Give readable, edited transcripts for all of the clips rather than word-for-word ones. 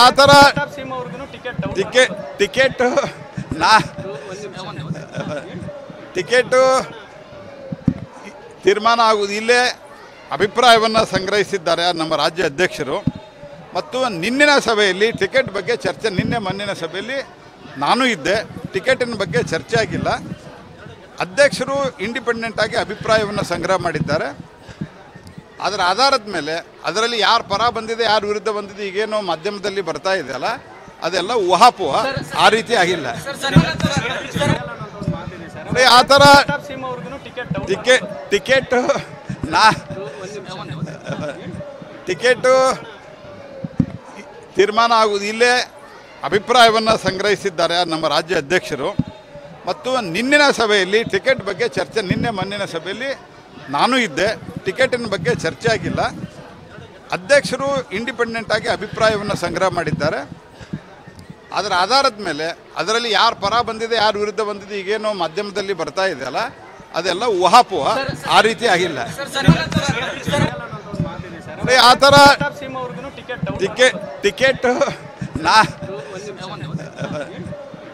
ಆ ಥರ ಟಿಕೆಟ್ ನಾ ಟಿಕೆಟು ತೀರ್ಮಾನ ಆಗುವುದು ಇಲ್ಲೇ ಅಭಿಪ್ರಾಯವನ್ನು ಸಂಗ್ರಹಿಸಿದ್ದಾರೆ ನಮ್ಮ ರಾಜ್ಯ ಅಧ್ಯಕ್ಷರು. ಮತ್ತು ನಿನ್ನಿನ ಸಭೆಯಲ್ಲಿ ಟಿಕೆಟ್ ಬಗ್ಗೆ ಚರ್ಚೆ, ಮೊನ್ನಿನ ಸಭೆಯಲ್ಲಿ ನಾನು ಇದ್ದೆ. ಟಿಕೆಟಿನ ಬಗ್ಗೆ ಚರ್ಚೆ ಆಗಿಲ್ಲ. ಅಧ್ಯಕ್ಷರು ಇಂಡಿಪೆಂಡೆಂಟ್ ಆಗಿ ಅಭಿಪ್ರಾಯವನ್ನು ಸಂಗ್ರಹ ಮಾಡಿದ್ದಾರೆ. ಅದರ ಆಧಾರದ ಮೇಲೆ ಅದರಲ್ಲಿ ಯಾರು ಪರ ಬಂದಿದೆ, ಯಾರು ವಿರುದ್ಧ ಬಂದಿದೆ, ಈಗೇನೋ ಮಾಧ್ಯಮದಲ್ಲಿ ಬರ್ತಾ ಇದೆಯಲ್ಲ, ಅದೆಲ್ಲ ಊಹಾಪೋಹ, ಆ ರೀತಿ ಆಗಿಲ್ಲ. ಆ ಥರ ಟಿಕೆಟು ತೀರ್ಮಾನ ಆಗುವುದು ಇಲ್ಲೇ ಅಭಿಪ್ರಾಯವನ್ನು ಸಂಗ್ರಹಿಸಿದ್ದಾರೆ ನಮ್ಮ ರಾಜ್ಯ ಅಧ್ಯಕ್ಷರು. ಮತ್ತು ನಿನ್ನಿನ ಸಭೆಯಲ್ಲಿ ಟಿಕೆಟ್ ಬಗ್ಗೆ ಚರ್ಚೆ, ಮೊನ್ನಿನ ಸಭೆಯಲ್ಲಿ ನಾನು ಇದ್ದೆ. ಟಿಕೆಟಿನ ಬಗ್ಗೆ ಚರ್ಚೆ ಆಗಿಲ್ಲ. ಅಧ್ಯಕ್ಷರು ಇಂಡಿಪೆಂಡೆಂಟ್ ಆಗಿ ಅಭಿಪ್ರಾಯವನ್ನು ಸಂಗ್ರಹ ಮಾಡಿದ್ದಾರೆ. ಅದರ ಆಧಾರದ ಮೇಲೆ ಅದರಲ್ಲಿ ಯಾರು ಪರ ಬಂದಿದೆ, ಯಾರು ವಿರುದ್ಧ ಬಂದಿದೆ, ಈಗೇನೋ ಮಾಧ್ಯಮದಲ್ಲಿ ಬರ್ತಾ ಇದೆಯಲ್ಲ, ಅದೆಲ್ಲ ಊಹಾಪೋಹ, ಆ ರೀತಿ ಆಗಿಲ್ಲ. ಆ ಥರ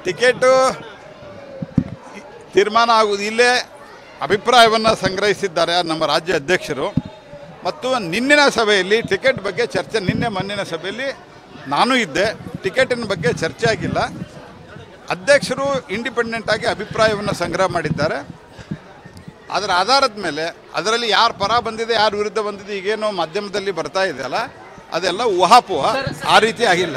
ಟಿಕೆಟು ತೀರ್ಮಾನ ಆಗುವುದು ಇಲ್ಲೇ ಅಭಿಪ್ರಾಯವನ್ನು ಸಂಗ್ರಹಿಸಿದ್ದಾರೆ ನಮ್ಮ ರಾಜ್ಯ ಅಧ್ಯಕ್ಷರು. ಮತ್ತು ನಿನ್ನಿನ ಸಭೆಯಲ್ಲಿ ಟಿಕೆಟ್ ಬಗ್ಗೆ ಚರ್ಚೆ, ಮೊನ್ನಿನ ಸಭೆಯಲ್ಲಿ ನಾನು ಇದ್ದೆ. ಟಿಕೆಟಿನ ಬಗ್ಗೆ ಚರ್ಚೆ ಆಗಿಲ್ಲ. ಅಧ್ಯಕ್ಷರು ಇಂಡಿಪೆಂಡೆಂಟ್ ಆಗಿ ಅಭಿಪ್ರಾಯವನ್ನು ಸಂಗ್ರಹ ಮಾಡಿದ್ದಾರೆ. ಅದರ ಆಧಾರದ ಮೇಲೆ ಅದರಲ್ಲಿ ಯಾರು ಪರ ಬಂದಿದೆ, ಯಾರು ವಿರುದ್ಧ ಬಂದಿದೆ, ಈಗೇನೋ ಮಾಧ್ಯಮದಲ್ಲಿ ಬರ್ತಾ ಇದೆಯಲ್ಲ, ಅದೆಲ್ಲ ಊಹಾಪೋಹ, ಆ ರೀತಿ ಆಗಿಲ್ಲ.